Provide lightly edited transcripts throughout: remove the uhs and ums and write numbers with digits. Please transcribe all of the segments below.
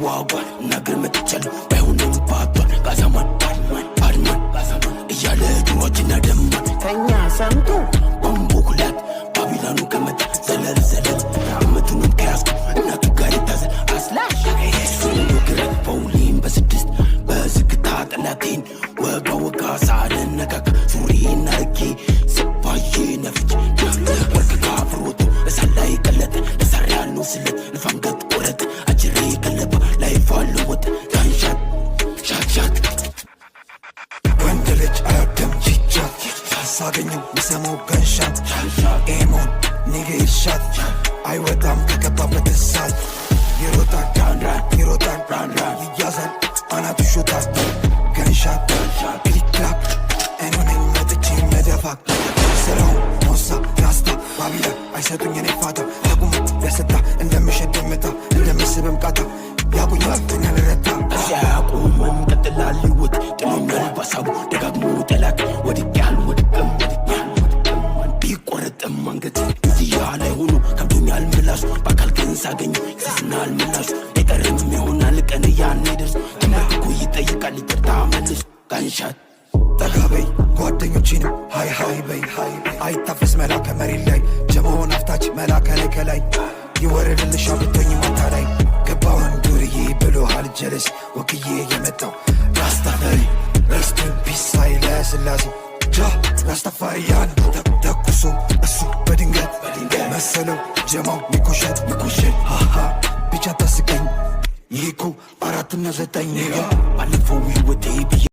ተዋጓል ነገር መጥቻለሁ ባይሆንም ባቷል ጋዛማን አድማን እያለ ድሮችና ደማን ከኛ ሰምቶ ወንቦኩላት ባቢላኑ ከመጣ ዘለል እምቱንም ከያዝኩ እናቱ ጋር ይታዘል አስላሽ እሱን ግረት በውሊም በስድስት በዝግታ ጠላቴን ወጋ ሳልነካካ ሱሪና ርጌ ስባዬ ነፍች ወርክጋ ፍሮቱ እሳላይ ቀለጠ ለሳር ያለው ስለት ልፋንገት ቆረጥ አጅሬ ቀለባ ላይፋ ለወጥ ጋንሻት ሻት ወንድ ልጅ አያደም ቺቻት ሳገኘው ምሰማው ጋንሻት ኤሞን ኒጌ ይርሻት አይወጣም ከገባበት እሳት ይሮጣል ራን ይያዛል አናቱ ሾታት ጋንሻት ክሊክላክ እኔ መጥቼ መደፋክ ስራው ሞሳ ራስታ ባቢላ አይሰጡኝ እኔ ፋታ ያቁመት ያሰጣ እንደምሸድ መታ እንደምስብም ቃታ ያቁኛል እኔ ልረታ ሲያቁመም ቀጥላል ሊወት ጥሎኛል ባሳቡ ደጋግሞ ጠላት ወድቄያል ወድቅም ቢቆረጥም አንገት እዚያ ላይ ሆኖ ከብዶኛል ምላሱ በአካል ግን ሳገኝ ይዘዝናል ምላሱ አይቀርም ይሆናል ቀን ያኔ ደርስ ተመልክኮ ይጠይቃል ይቅርታ መልስ ጋንሻት ጠጋበይ ጓደኞቼንም ሃይ በይ አይታፈስ መላ ከመሬት ላይ ጀመሆን አፍታች መላ ከላይ ይወረድልሻ ብቶኝ ማታ ላይ ገባውን ዱርዬ ብሎሃል ጀለስ ወክዬ የመጣው ራስታፈሪ ሬስቲን ፒስ ኃይለ ስላሴ ጃ ራስታፋሪያን ተኩሶ እሱ በድንገት መሰለው ጀማው ሚኮሸት ሃሃ ብቻ ታስቀኝ ይህኮ 4.9 ኔጋ ባለፈው ህይወቴ ብዬ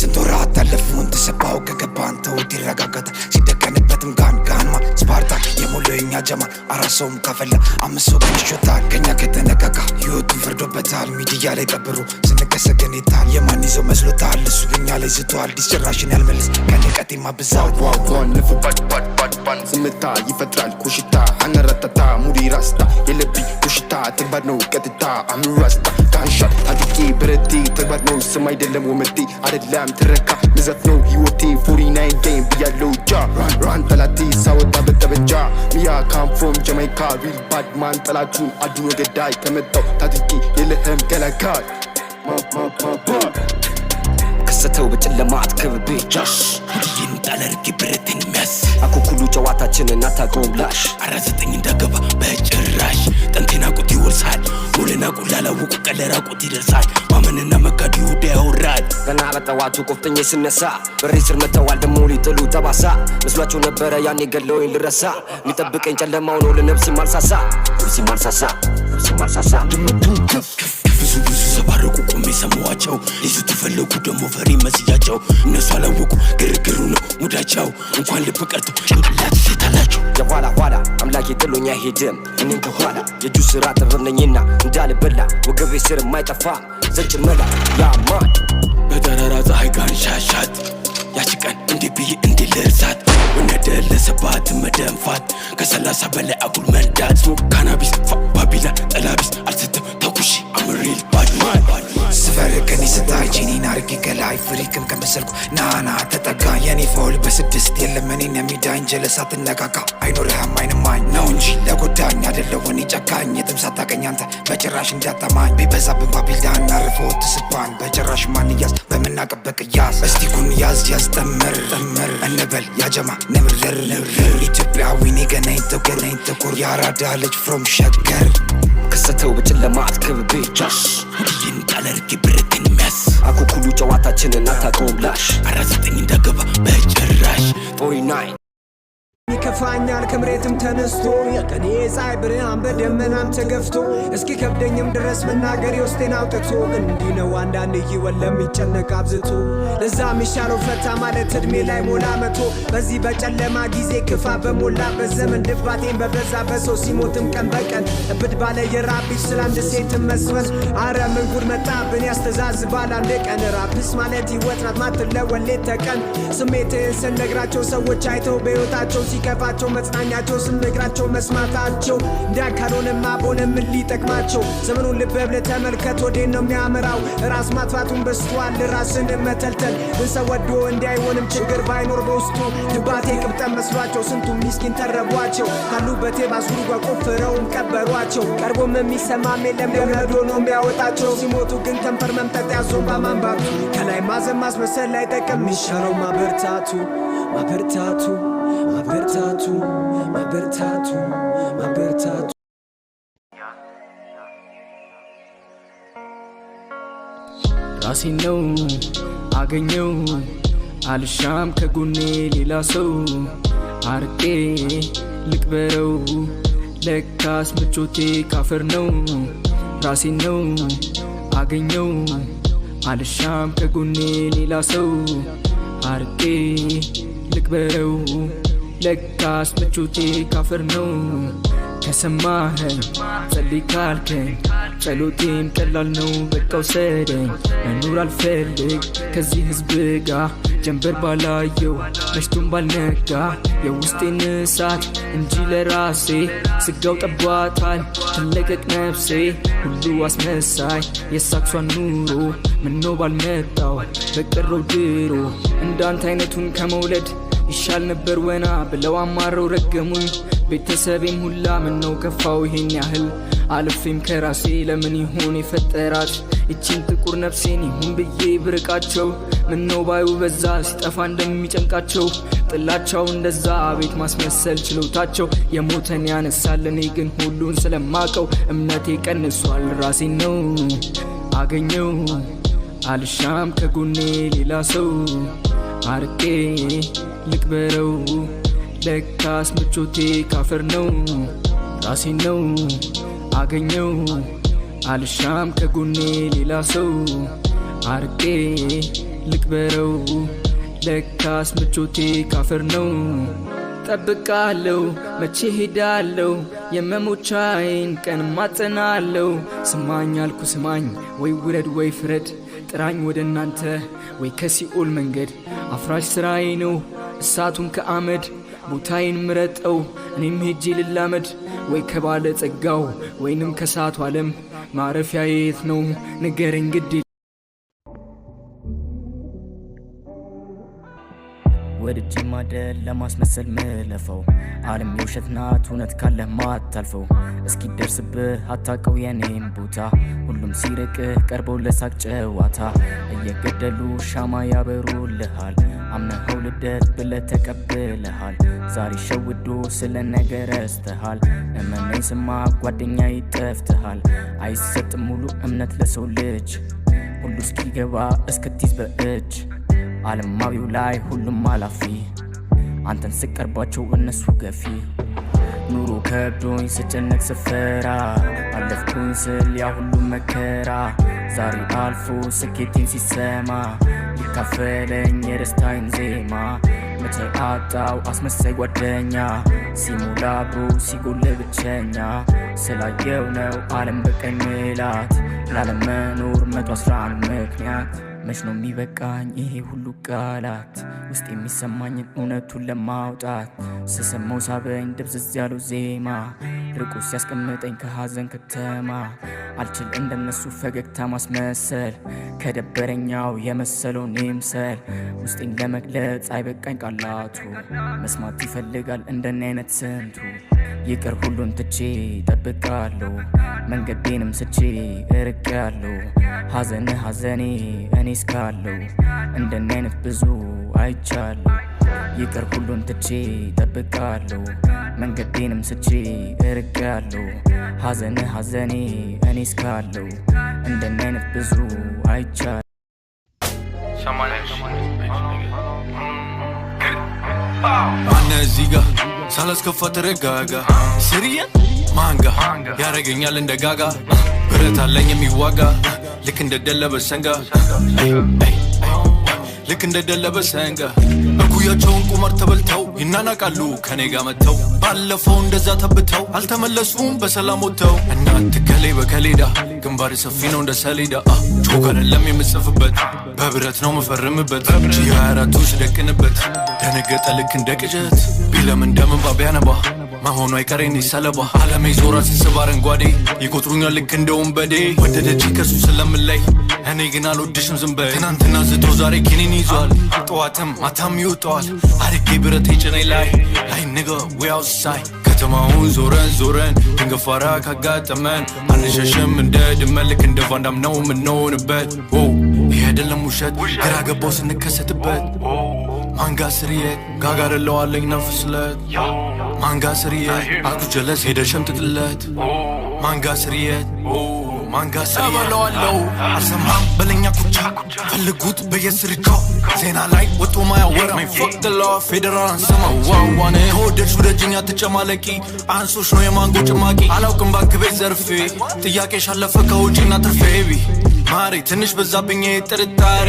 ስንቶራት ታለፉን ተሰባው ከገባን ተውት ይረጋጋታ ሲደቀንበትም ጋንማ ስፓርታ የሞሎኛ ጀማ አራሰውም ካፈላ አምስት ሰው ገንሾታል ከኛ ከተነካካ ህይወቱን ፈርዶበታል ሚዲያ ላይ ቀብሩ ስንከሰገን ይታል የማን ይዘው መስሎታል እሱ በኛ ላይ ዝተዋል ዲስጭራሽን ያልመልስ ከንቀቴማ ብዛው ዋዋን ንፍ ባድባድባድባን ዝምታ ይፈጥራል ኩሽታ አነረተታ ሙዲ ራስታ የለቢ ኩሽታ ተግባር ነው ቀጥታ አምራስታ ጋንሻት አድቄ ብረቴ ተግባር ነው ስም አይደለም ወመቴ አይደለም ትረካ ንዘት ነው ህይወቴ 49 ጌም ብያለው ጃ ራን ጠላቴ ሳወጣ በጠበጃ ሚያ ካም ፍሮም ጀማይካ ሪል ባድማን ጠላቱን አድኖ ገዳይ ከመጣው ታድቂ የለህም ገላጋይ ከሰተው በጨለማ አትከብቤ ጃሽ ሁድዬን ጣለርጌ ብረትን ሚያስ አኩኩሉ ጨዋታችንን አታውቀውም ላሽ 49 እንዳገባ በጭራሽ ጠንቴና ቁት ይወርሳል ሙልና ቁላላውቁ ቀለራ ቁት ይደርሳል ማመንና መካድ ይሁዳ ያወራል ገና በጠዋቱ ቆፍተኛ ስነሳ በሬ ስር መተዋል ደሞ ሊጥሉ ጠባሳ መስሏቸው ነበረ ያኔ ገለውኝ ልረሳ ሚጠብቀኝ ጨለማው ነው ለነፍሴ ማልሳሳ ድምቱን ከፍ ብዙ ሰባረቁ ቆሜ ሰማዋቸው ሊዙ ተፈለጉ ደሞ ፈሪ መስያቸው እነሱ አላወቁ ግርግሩ ነው ሙዳቸው እንኳን ልብ ቀርቶ ጭንቅላት ሴታላቸው የኋላ አምላኬ ጥሎኛ ሄድም እኔን ከኋላ የእጁ ስራ ጥበብነኝና እንዳልበላ ወገቤ ስር የማይጠፋ ዘንጭ መላ ያማን በጠራራ ፀሐይ ጋንሻሻት ያችቀን እንዴ ብዬ እንዴ ልርሳት ወነደለሰባት መደንፋት ከ30 በላይ አጉል መንዳት ካናቢስ ባቢላ ጠላቢስ አልስትም ተኩሺ አምሪል ባድማን ስፈርቅን ስታይ ጂኒን አርጌ ከላይ ፍሪክም ከመሰልኩ ናና ተጠጋ የኔ ፎል በስድስት የለም እኔን የሚዳኝ ጀለሳት ነካካ አይኖርህም አይንማኝ ነው እንጂ ለጎዳኝ አደለውን ጨካኝ የትም ሳታቀኝ አንተ በጭራሽ እንዳታማኝ ቢበዛብን ባቢላ እናርፈው ትስባኝ በጭራሽ ማንያዝ በምናቀበቅ ያዝ እስቲ ኩን ያዝ ጠመር እንበል ያጀማ ንምርር ኢትዮጵያዊ ገናኝ ጥቁር ያራዳ ልጅ ፍሮም ሸገር ከሰተው በጨለማ አትከብቤ ጃሽ ሁድዬን ጣለርጌ ብረትን ሚያስ አኩኩሉ ጨዋታችንን አታውቀውም ላሽ 49 እንዳገባ በጭራሽ 49 ይከፋኛል ከምሬትም ተነስቶ የቀኔ ፀሐይ ብርሃን በደመናም ተገፍቶ እስኪ ከብደኝም ድረስ መናገር የውስጤን አውጥቶ እንዲህ ነው አንዳንድ ህይወት ለሚጨነቅ አብዝቶ ለዛ ሚሻለው ፈታ ማለት እድሜ ላይ ሞላ መቶ በዚህ በጨለማ ጊዜ ክፋ በሞላበት ዘመን ድባቴን በበዛበት ሰው ሲሞትም ቀን በቀን እብድ ባለ የራቢሽ ስለ አንድ ሴትም መስፈን አረ ምን ጉድ መጣብን ያስተዛዝባል አንድ ቀን ራብስ ማለት ህይወት ናት ማትለወጥ ሌት ተቀን ስሜትህን ስነግራቸው ሰዎች አይተው በህይወታቸው ሲከፋቸው መጽናኛቸው ስንነግራቸው መስማታቸው እንዳካልሆነማ በሆነ ምን ሊጠቅማቸው ዘመኑን ልብ ብለህ ተመልከት ወዴት ነው የሚያመራው ራስ ማጥፋቱን በስቷል ራስን መተልተል ሰው ወዶ እንዳይሆንም ችግር ባይኖር በውስጡ ድባቴ ቅብጠን መስሏቸው ስንቱ ሚስኪን ተረቧቸው ካሉበት ባዙሩ ቆፍረውም ቀበሯቸው ናቸው ቀርቦም የሚሰማም የለም ለነዶ ነው የሚያወጣቸው ሲሞቱ ግን ከንፈር መምጠጥ ያዞን በማንባቱ ከላይ ማዘን ማስመሰል ላይ ጠቀም ይሻለው ማበርታቱ ማበርታቱ ማበርታቱ ማበርታቱ ማበርታቱ ራሴን ነው አገኘው አልሻም ከጎኔ ሌላ ሰው አርቄ ልቅበረው ለካስ ምቾቴ ካፈር ነው ራሴን ነው አገኘው አልሻም ከጎኔ ሌላ ሰው አርቄ ልቅበረው ለካስ ምቾቴ ካፈር ነው ከሰማኸኝ ጸልይ ካልከኝ ጸሎቴም ቀላል ነው በቃ ውሰደኝ መኖር አልፈልግ ከዚህ ህዝብ ጋር ጀንበር ባላየው መሽቶም ባልነጋ የውስጤን እሳት እንጂ ለራሴ ስጋው ጠቧታል ትለቀቅ ነፍሴ ሁሉ አስመሳይ የሳክሷን ኑሮ ምነው ባልመጣው በቀረው ድሮ እንዳንተ አይነቱን ከመውለድ ይሻል ነበር ወና ብለው አማረው ረገሙኝ ቤተሰቤም ሁላ ምነው ከፋው ይሄን ያህል አልፌም ከራሴ ለምን ይሆን የፈጠራት እቺን ጥቁር ነፍሴን ይሁን ብዬ ብርቃቸው ምነው ባዩ በዛ ሲጠፋ እንደሚጨንቃቸው ጥላቻው እንደዛ ቤት ማስመሰል ችሎታቸው የሞተን ያነሳል እኔ ግን ሁሉን ስለማቀው እምነቴ ቀንሷል ራሴን ነው አገኘው አልሻም ከጎኔ ሌላ ሰው አርቄ ልቅበረው ለካስ ምቾቴ ካፈር ነው ራሴን ነው አገኘው አልሻም ከጎኔ ሌላ ሰው አርቄ ልቅበረው ለካስ ምቾቴ ካፈር ነው ጠብቃለሁ መቼ ሄዳለሁ የመሞቻዬን ቀን ማጸናለሁ ስማኝ አልኩ ስማኝ ወይ ውረድ ወይ ፍረድ ጥራኝ ወደ እናንተ ወይ ከሲኦል መንገድ አፍራሽ ስራዬ ነው እሳቱን ከአመድ ቦታዬን ምረጠው እኔም ሄጄ ልላመድ ወይ ከባለ ጸጋው ወይንም ከሳቱ ዓለም ማረፊያ የት ነው ንገረኝ ግድ ወድጄ ማደል ለማስመሰል ምለፈው ዓለም የውሸት ናት እውነት ካለ ማታልፈው እስኪ ደርስብህ አታቀው የኔም ቦታ ሁሉም ሲርቅህ ቀርበው ለሳቅ ጨዋታ እየገደሉ ሻማ ያበሩልሃል አምነኸው ልደት ብለህ ተቀብለሃል ዛሬ ሸውዶ ስለ ነገር ረስተሃል እመነኝ ስማ ጓደኛ ይጠፍትሃል አይሰጥም ሙሉ እምነት ለሰው ልጅ ሁሉ እስኪገባ እስክትይዝ በእጅ ዓለማዊው ላይ ሁሉም አላፊ አንተን ስቀርባቸው እነሱ ገፊ ኑሮ ከብዶኝ ስጨነቅ ስፈራ አለፍኩኝ ስል ያ ሁሉ መከራ ዛሬ አልፎ ስኬቴን ሲሰማ ሊካፈለኝ የደስታዬን ዜማ መቼ አጣው አስመሳይ ጓደኛ ሲሞላ አብሮ ሲጎል ብቸኛ ስላየው ነው ዓለም በቀኝ ሜላት ላለመኖር 111 ምክንያት መች ነው የሚበቃኝ ይሄ ሁሉ ቃላት ውስጥ የሚሰማኝን እውነቱን ለማውጣት ስሰማው ሳበኝ ድብዝዝ ያለው ዜማ ርቆ ሲያስቀምጠኝ ከሐዘን ከተማ አልችል እንደነሱ ፈገግታ ማስመሰል ከደበረኛው የመሰለውን ይምሰል ውስጤን ለመግለጽ አይበቃኝ ቃላቱ መስማት ይፈልጋል እንደኔ አይነት ስንቱ ይቅር ሁሉን ትቼ ጠብቃለሁ መንገዴንም ስቼ እርቄያለሁ ሐዘን ሐዘኔ እኔ እስካለሁ እንደኔ አይነት ብዙ አይቻለሁ ይቅር ሁሉን ትቼ ጠብቃለሁ መንገዴንም ስቼ እርቄያለሁ ሐዘን ሐዘኔ እኔ እስካለሁ እንደኔ አይነት ብዙ አይቻለሁ ማነ እዚህ ጋ ሳላስከፋ ተረጋጋ ሲሪየን ማንጋ ያረገኛል እንደ ጋጋ ብረት አለኝ የሚዋጋ ልክ እንደ ደለበ ሰንጋ ልክ እንደ ደለበ ሰንጋ እኩያቸውን ቁማር ተበልተው ይናናቃሉ ከኔ ጋር መጥተው ባለፈው እንደዛ ተብተው አልተመለሱም በሰላም ወጥተው እናት ከሌ በከሌዳ ግንባር ሰፊ ነው እንደ ሰሌዳ ቾክ አይደለም የምጽፍበት በብረት ነው መፈርምበት ጂ24ቱ ስደቅንበት ደነገጠ ልክ እንደ ቅዠት ቢለም እንደምን ባቢያነባ መሆኑ አይቀሬን ሰለባ ዓለሜ ዞራ ሲስብ አረንጓዴ ይቆጥሩኛል ልክ እንደ ወንበዴ ወደደች ከሱ ስለምላይ እኔ ግን አልወድሽም ዝም በይ ትናንትና ዝቶ ዛሬ ኪኒን ይዟል ጠዋትም ማታም ይውጠዋል አድጌ ብረቴ ጭኔ ላይ ንገ ወይ አውትሳይድ ከተማውን ዞረን ድንገት ፋራ ካጋጠመን አንሸሽም እንደ ድመልክ እንደ ቫንዳም ነው ምንሆንበት ይሄ አይደለም ውሸት ግራ ገባው ስንከሰትበት ማንጋ ስርየት ጋጋደለዋለኝ ነፍስለት ማንጋ ስርየት አኩ ጀለስ ሄደ ሸምጥጥለት ማንጋ ስርየት ማንጋ ሰበለዋለው አልሰማም በለኛ ኩቻ ፈልጉት በየስርቻው ዜና ላይ ወጥቶ ማያወራ ማይ ፎክ ደ ላw ፌደራል አንሰማ ዋዋኔ ሆደሽ ወደጅኛ ተጨማለቂ አንሶሽ ነው የማንጎ ጭማቂ አላውቅም ባንክ ቤት ዘርፌ ጥያቄሽ አለፈ ከውጪና ትርፌቢ ማሪ ትንሽ በዛብኝ ጥርጣሬ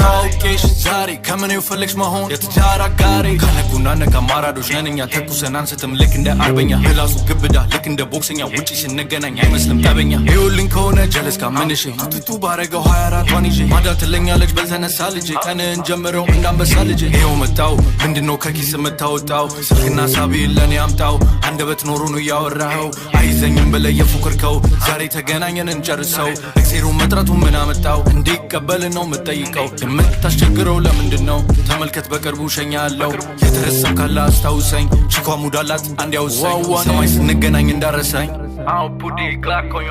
ታውቄሽ ዛሬ ከምኔው ፈለግሽ መሆን የትዳር አጋሬ ከነጉና ነጋ ማራዶች ነንኛ ተኩሰን አንስትም ልክ እንደ አርበኛ ምላሱ ግብዳ ልክ እንደ ቦክሰኛ ውጪ ስንገናኝ አይመስልም ጠበኛ ይኸውልኝ ከሆነ ጀለስ ካመንሽ ቱቱ ባረገው 24ቷን ይዤ ማዳ ትለኛለች በልተነሳ ልጄ ቀንን ጀምረው እንዳንበሳ ልጄ ይኸው መጣው ምንድነው ከኪስ የምታወጣው ስልክና ሳቢ ለኔ አምጣው አንደበት ኖሮ ነው ያወራኸው አይዘኝም ብለህ የፉክርከው ዛሬ ተገናኘን እንጨርሰው እክሴሩ መጥራቱ ምን አመጣው እንዲቀበል ነው የምጠይቀው የምታስቸግረው ለምንድነው ተመልከት በቅርቡ ሸኛለው የተረሳም ካለ አስታውሰኝ ቺኳ ሙዳላት አንድ ያውሰኝ ሰማይ ስንገናኝ እንዳረሳኝ አው ፑዲ ክላኮኝ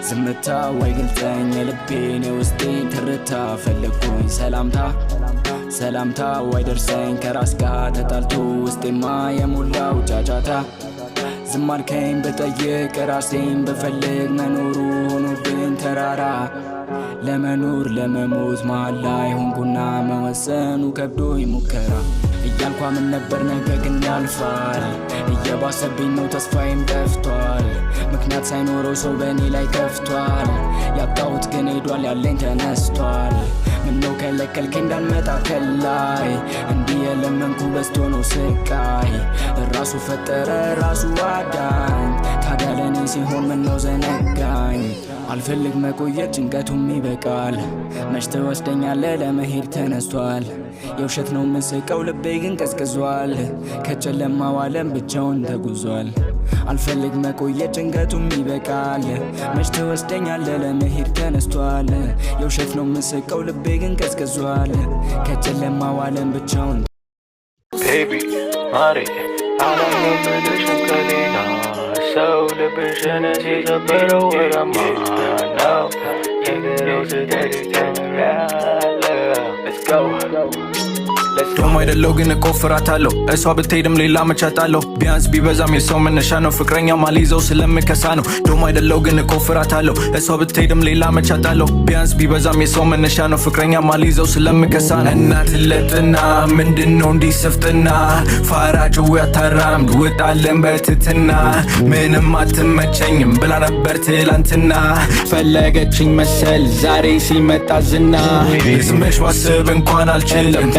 ዝምታ ወይ ግልጠኝ የልቤን የውስጤን ትርታ ፈለግኩኝ ሰላምታ ወይ ደርሰኝ ከራስ ጋር ተጣልቶ ውስጤማ የሞላው ጫጫታ ዝም አልከኝ ብጠይቅ ራሴን ብፈልግ መኖሩ ሆኖብኝ ተራራ ለመኖር ለመሞት መሃል ላይ ሆንኩና መወሰኑ ከብዶኝ ሙከራ እያልኳ ምን ነበር ነገ ግን ያልፋል እየባሰብኝ ነው ተስፋዬም ጠፍቷል ምክንያት ሳይኖረው ሰው በእኔ ላይ ከፍቷል ያጣሁት ግን ሄዷል ያለኝ ተነስቷል ምነው ከለከልከኝ እንዳልመጣ ከላይ እንዲህ የለመንኩ በዝቶ ነው ስቃይ ራሱ ፈጠረ ራሱ አዳኝ ታዲያ ለእኔ ሲሆን ምነው ዘነጋኝ አልፈልግ መቆየት ጭንቀቱም ይበቃል መች ትወስደኛለህ ለመሄድ ተነስቷል የውሸት ነው ምስቀው ልቤ ግን ቀዝቅዟል ከጨለማው ዓለም ብቻውን ተጉዟል አልፈልግ መቆየት ጭንቀቱም ይበቃል መች ትወስደኛለህ ለመሄድ ተነስቷል የውሸት ነው ምስቀው ልቤ ግን ቀዝቅዟል ከጨለማው ዓለም ብቻውን Baby ማሪ አላለም ብለሽ ከሌላ ሰው ልብሽን ሲሰበረው ወረማ ነው የግረው ስተሪተኛለ Let's go ዶም አይደለው ግን እቆፍራታለሁ እሷ ብትሄድም ሌላ መቻታለሁ ቢያንስ ቢበዛም የሰው መነሻ ነው ፍቅረኛ ማልይዘው ስለምከሳ ነው ዶም አይደለው ግን እቆፍራታለሁ እሷ ብትሄድም ሌላ መቻታለሁ ቢያንስ ቢበዛም የሰው መነሻ ነው ፍቅረኛ ማልይዘው ስለምከሳ ነው እናት ለጥና ምንድነው እንዲስፍጥና ፋራጭው ያታራምድ ወጣለን በትትና ምንም አትመቸኝም ብላ ነበር ትላንትና ፈለገችኝ መሰል ዛሬ ሲመጣ ዝና ስምሽ ማስብ እንኳን አልችልም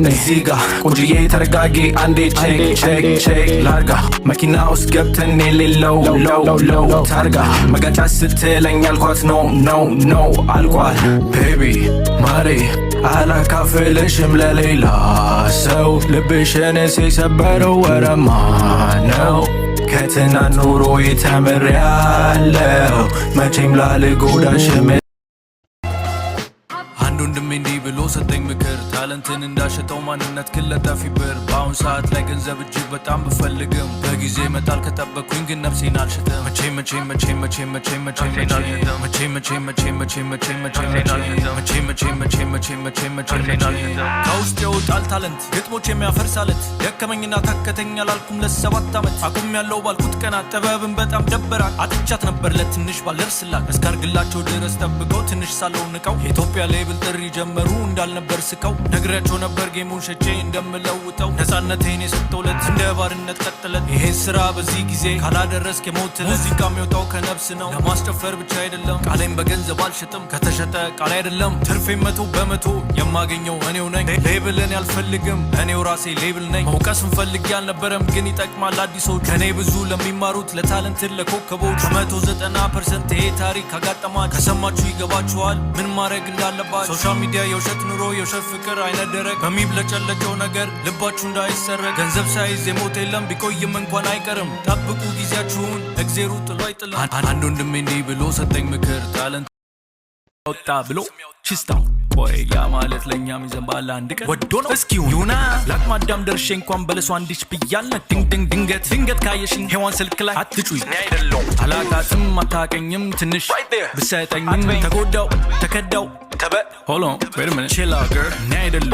እዚህ ጋ ቁንጅዬ ተረጋጊ አንዴ ቼክ ላርጋ መኪና ውስጥ ገብተን የሌለው ለው ታርጋ መጋጫ ስትለኝ አልኳት ነው አልኳት ቤቢ ማሬ አላካፍልሽም ለሌላ ሰው ልብሽን ሲሰበረው ወረማ ነው ከትናንት ኑሮ ተምሬያለሁ መቼም ላልጎዳሽም ወንድሜ እንዲህ ብሎ ሰጠኝ ምክር ታለንትን እንዳሸጠው ማንነት ክለጠፊ ብር በአሁን ሰዓት ላይ ገንዘብ እጅግ በጣም ብፈልግም በጊዜ መጣል ከጠበቅኩኝ ግን ነፍሴን አልሽጥም ከውስጥ የውጣል ታለንት ግጥሞች የሚያፈርሳለት ደከመኝና ታከተኝ አላልኩም ለ7 ዓመት አቁም ያለው ባልኩት ቀናት ጥበብን በጣም ደበራት አጥቻት ነበር ለትንሽ ባልደርስላት እስካርግላቸው ድረስ ጠብቀው ትንሽ ሳለው ንቀው የኢትዮጵያ ሌብል ጥሪ ጀመሩ እንዳልነበር ስቀው ነግሬያቸው ነበር ጌሙን ሸጬ እንደምለውጠው ነፃነቴን የሰጠውለት እንደ ባርነት ቀጥለት ይሄን ስራ በዚህ ጊዜ ካላደረስክ የሞት ሙዚቃ የሚወጣው ከነብስ ነው ለማስጨፈር ብቻ አይደለም ቃሌን በገንዘብ አልሸጥም ከተሸጠ ቃል አይደለም ትርፌን 100% የማገኘው እኔው ነኝ ሌብልን ያልፈልግም እኔው ራሴ ሌብል ነኝ መውቀስን ፈልጌ አልነበረም ግን ይጠቅማል አዲሶች ከኔ ብዙ ለሚማሩት ለታለንትን ለኮከቦች 190% ይሄ ታሪክ አጋጠማች ከሰማችሁ ይገባችኋል ምን ማድረግ እንዳለባችሁ ሶሻል ሚዲያ የውሸት ኑሮ የውሸት ፍቅር አይነት ደረግ በሚብለጨለጨው ነገር ልባችሁ እንዳይሰረቅ ገንዘብ ሳይዝ የሞት የለም ቢቆይም እንኳን አይቀርም ጠብቁ ጊዜያችሁን እግዜሩ ጥሎ አይጥልም አንድ ወንድሜ እንዲህ ብሎ ሰጠኝ ምክር ታለንት ወጣ ብሎ ቺስታው ወይ ያ ማለት ለኛም ይዘንባል አንድ ቀን ወዶ ነው እስኪው ዩና ላክ ማዳም ደርሼ እንኳን በለሷ እንዲች ብያለ ድንገት ካየሽኝ ሄዋን ስልክ ላይ አትጩይ አላቃትም አታቀኝም ትንሽ ብሰጠኝም ተጎዳው ተከዳው hold on wait a minute chill out girl ናይደሎ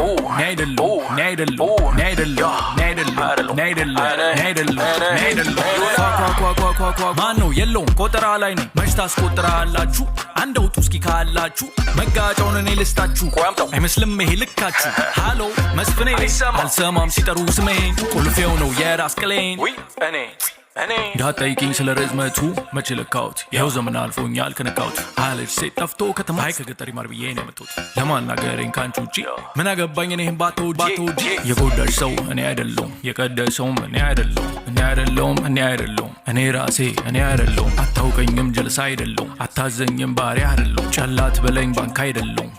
ማነው የለውም ቆጠራ ላይ ነው መች ታስቆጥራላችሁ አንድ አውጡ እስኪ ካላችሁ መጋጫውን እኔ ልስታችሁ አይመስልም ይሄ ልካችሁ ሃሎ መስፍኔ አልሰማም ሲጠሩ ስሜን ቁልፌው ነው የራስ ቅሌን እንዳትጠይቂኝ ስለ ርዝመቱ መች ልካውት ይኸው ዘመን አልፎኛል ከነካውት አለች ሴት ጠፍቶ ከተማ ከገጠር ይማር ብዬ ነው የመጡት ለማናገረኝ ካንቺ ውጪ ምን አገባኝ እኔህም ባትወጂ የጎዳሽ ሰው እኔ አይደለሁም የቀደሰውም እኔ አይደለሁም እኔ ራሴ እኔ አይደለሁም አታውቀኝም ጀልሳ አይደለሁም አታዘኝም ባሪያ አይደለሁም ጨላት በለኝ ባንክ አይደለሁም